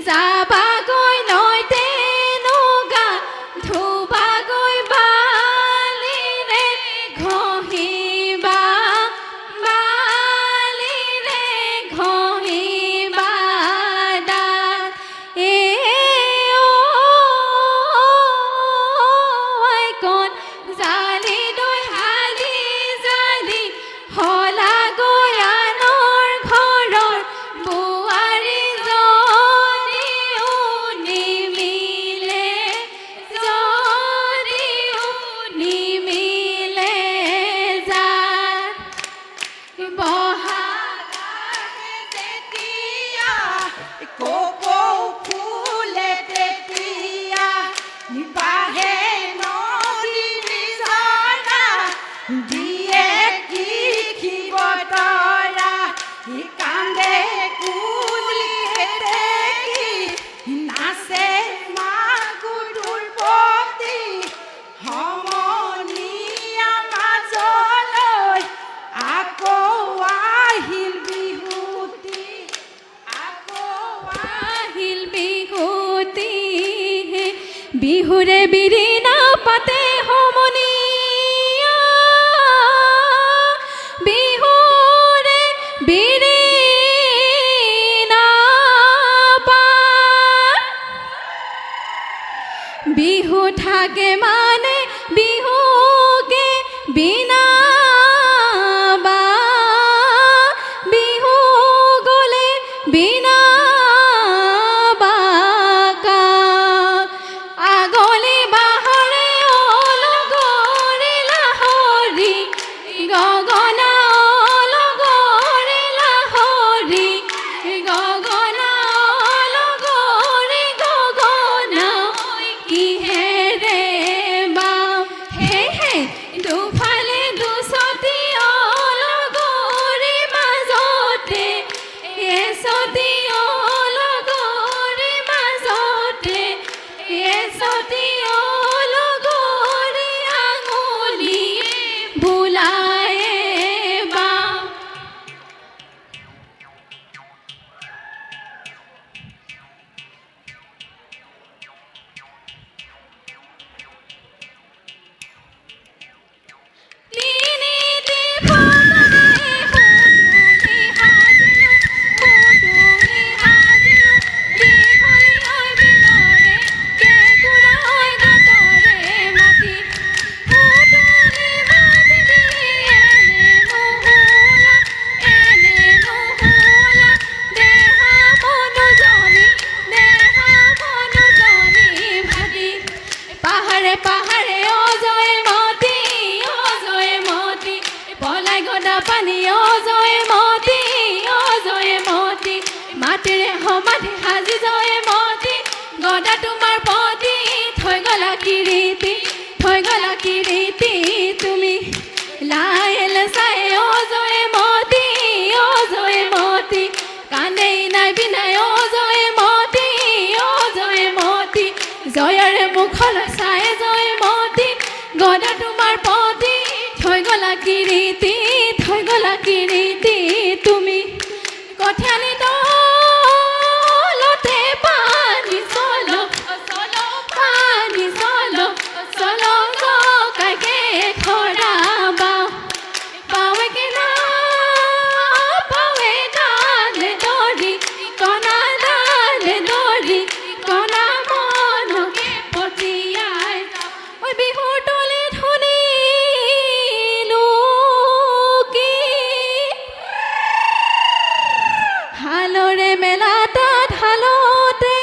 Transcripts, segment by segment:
যাবাগৈ নৈতে নৌকা ধুবাগৈ বালিৰে ঘঁহিবা বালিৰে ঘঁহিবা দাঁত আইকণ জালি দৈ হালি জালি হলাগৈ আনৰ ঘৰৰ বোৱাৰীজনীও নিমিলে যদিও নিমিলে জাত বহাগ আহে যেতিয়া কোকো ফুলে তেতিয়া নিবাহে নদী নিজৰা দিয়ে কৃষি বতৰা কান্দে কুলি দেখি নাচে মাগুৰ প্ৰতি সমনীয়া মাজলৈ আকৌ আহিল বিহুতি আহিল বিহুতি বিহুৰে বিৰিণা পাতে সমনীয়া বিহুৰে বিৰিণা পাত বিহু থাকে মানে বিহুকে বিনা বা বিহু গলে বিনা বাকা আগলে বাহাৰে অলগৰে লাহৰি গগনা অলগৰে লাহৰি গগনা অলগৰে গগনা কিহেৰে বাও হে হে দুফালে দুচতি অলগৰে মাজতে এচতি অলগৰে মাজতে এচতি অলগৰে আঙুলিয়ে বোলায়ে বাও তিনিটি ফুলৰে সুতুলি সাজিলো দীঘলী হৈ বিলৰে কেঁকুৰা হৈ গাতৰে মাটি সুতুলি মাতিলি এনে নুহুলা দেহা মনুজনী ভাগি পাহাৰে পাহাৰে অজয়মতী পলাই গদা পানী অজয়মতী মাটিৰে সমাধি সাজি জয়মতী গদা তোমাৰ পতি থৈ গলা কিৰীতি তুমি লাইল চাই অজয়মতী কান্দেই নাই বিনাই অজয়মতী জয়ৰে মুখলৈ চাই জয়মতী গদা তোমাৰ পতি থৈ গলা কিৰীতি তুমি কঠীয়ানি তলতে পানী চলো কাকে খৰা পাৱে কি না পাৱে ডালে দৰি কণা মনকে পঠিয়াই ঐ বিহুৰ তলে ধুনিলো কি হালৰে মেলাটা ঢালতে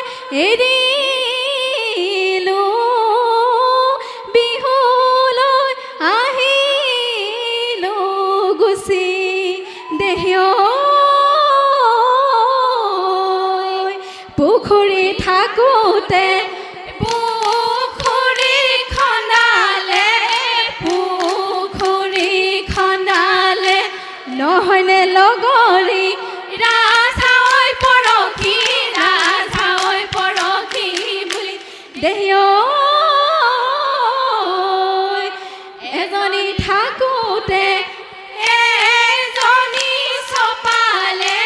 এৰিলো বিহুলৈ আহিলো গুচি দেহিয় পুখুৰী থাকোতে পুখুৰী খন্দালে নহয়নে লগৰী ৰাজহাই পৰখি বুলি দেহিয় এজনী থাকোতে এজনী চপালে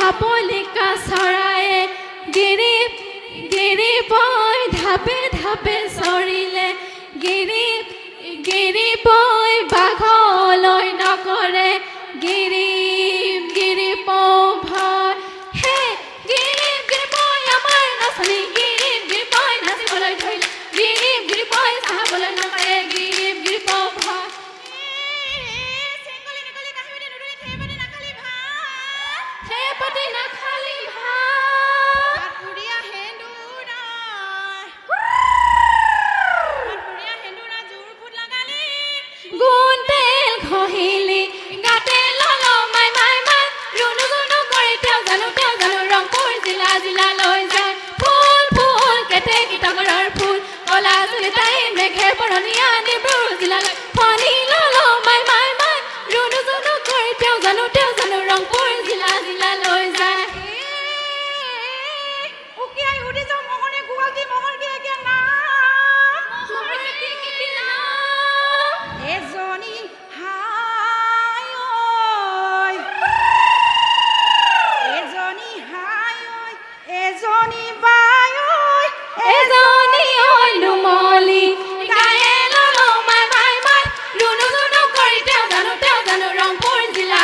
পাপলিকা চৰায়ে গিৰি গিৰি বৈ ধাপে ধাপে চৰিলে গিৰি গিৰি বৈ বাঘলৈ নকৰে গিৰি গিৰি ভয় হে গিৰি গিৰি বৈ আমাৰ নাচনী গিৰি গিৰি বৈ নাচিবলৈ ধৰিলে গিৰি গিৰি বৈ চাবলৈ নকৰে গিৰি গিৰি ভয় সেইপাতি নাখালি ভাত গুণ তেল ঘঁহিলি গাতে ললমাই মাই মাই ৰুণু জুনু কৰি তেওঁ জানো ৰংপুৰ জিলা লৈ যায় ফুল ফুল কেতেকী তগৰৰ ফুল কলা চুলি তাই মেঘে বৰণীয়া ডিব্ৰুগড় জিলালৈ ফণী ললমাই মাই মাই ৰুণু জুনু কৰি তেওঁ জানো ৰংপুৰ জিলা লৈ যায় উকিয়াই উঠি যাওঁ মহনে গোৱাল দি মহৰ কি এজনী হাই ঐ এজনী হাই ঐ এজনী বাই ঐ এজনী ঐ নুমলী গায়ে ললমাই মাই মাই ৰুণু জুনু কৰি তেওঁ জানো ৰংপুৰ জিলা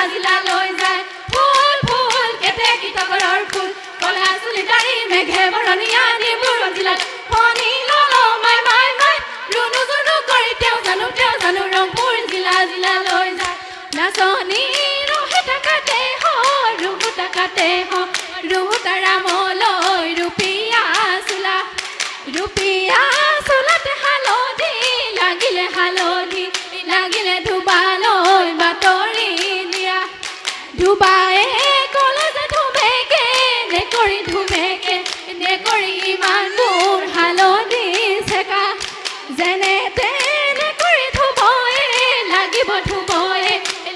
লৈ যায় ফুল ফুল কেতেকী তগৰৰ ফুল কলা চুলি তাৰি মেঘে বৰণীয়া ডিব্ৰুগড় জিলাত ফণী ললমাই মাই মাই ৰুণু জুনু কৰি তেওঁ জানো ৰংপুৰ জিলা লৈ যায় নাচনী ৰুহুতা কাটে ৰুহুতা ৰামলৈ ৰুপিয়া চোলাতে হালধি লাগিলে ধুবালৈ বাতৰি দিয়া ধুবায়ে ক'লে যে ধুমেকে নেকৰি ইমান দূৰ হালধি চেকা যেনে তেনে কৰি ধুবয়ে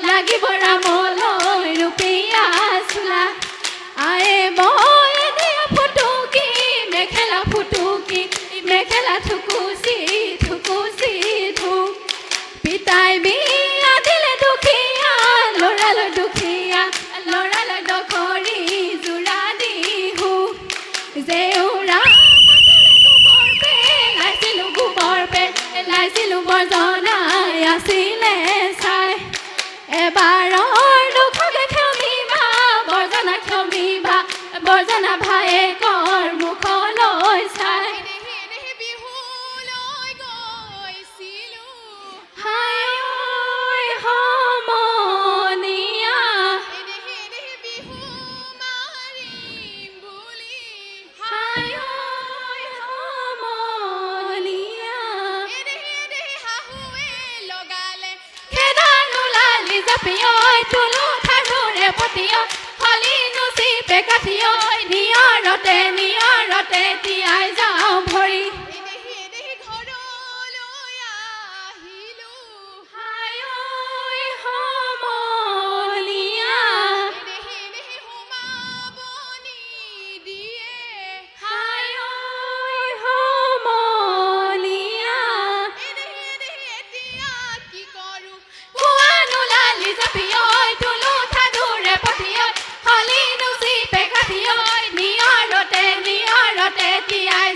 লাগিব ৰামলৈ ৰুপিয়া চোলা আয়ে বয়ে দিয়া ফুটুকি মেখেলা থুকুচি থুক পিতাই বিয়া দিলে দুখীয়া ল'ৰালৈ দখৰি যোৰা দিহু জেউৰা লাইছিলো বৰজনাই আছিলে চাই এবাৰৰ দুখকে ক্ষমিবা বৰজনা ভায়েকৰ মুখলৈ চাই হাই ঐ সমনীয়া হাই ঐ সমনীয়া খেদানুলালি জাপিয়ৈ তুলু ঠাকুৰে পতিয় হলি নুচি পেকাঠিয়ৈ নিয়ৰতে তিয়াই যাওঁ ভৰি হাই ঐ সমনীয়া হাই ঐ সমনীয়া কুৱানুলালি জাপিয়ৈ তুলু ঠাকুৰে পতিয়ৈ হলি নুচি পেকাঠিয়ৈ নিয়ৰতে তিয়াই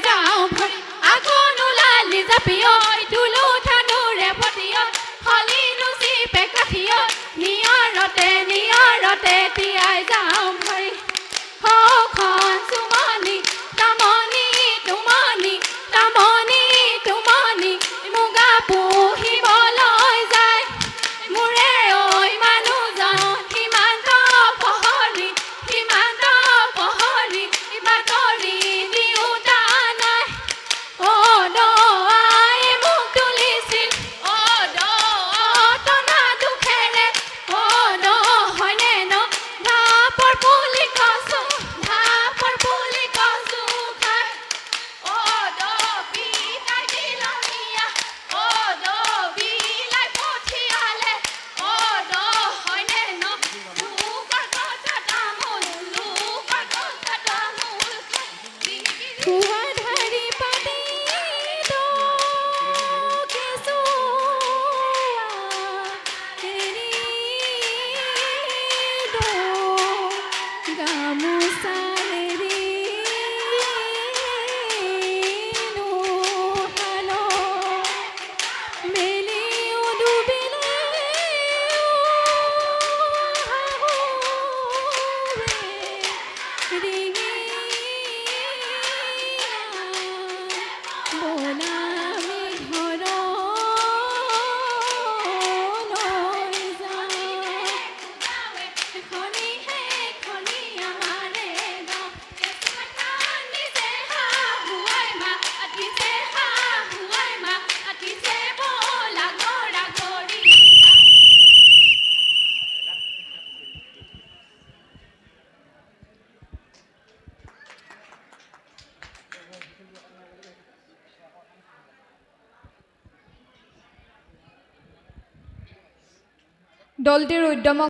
দলটিৰ উদ্যমক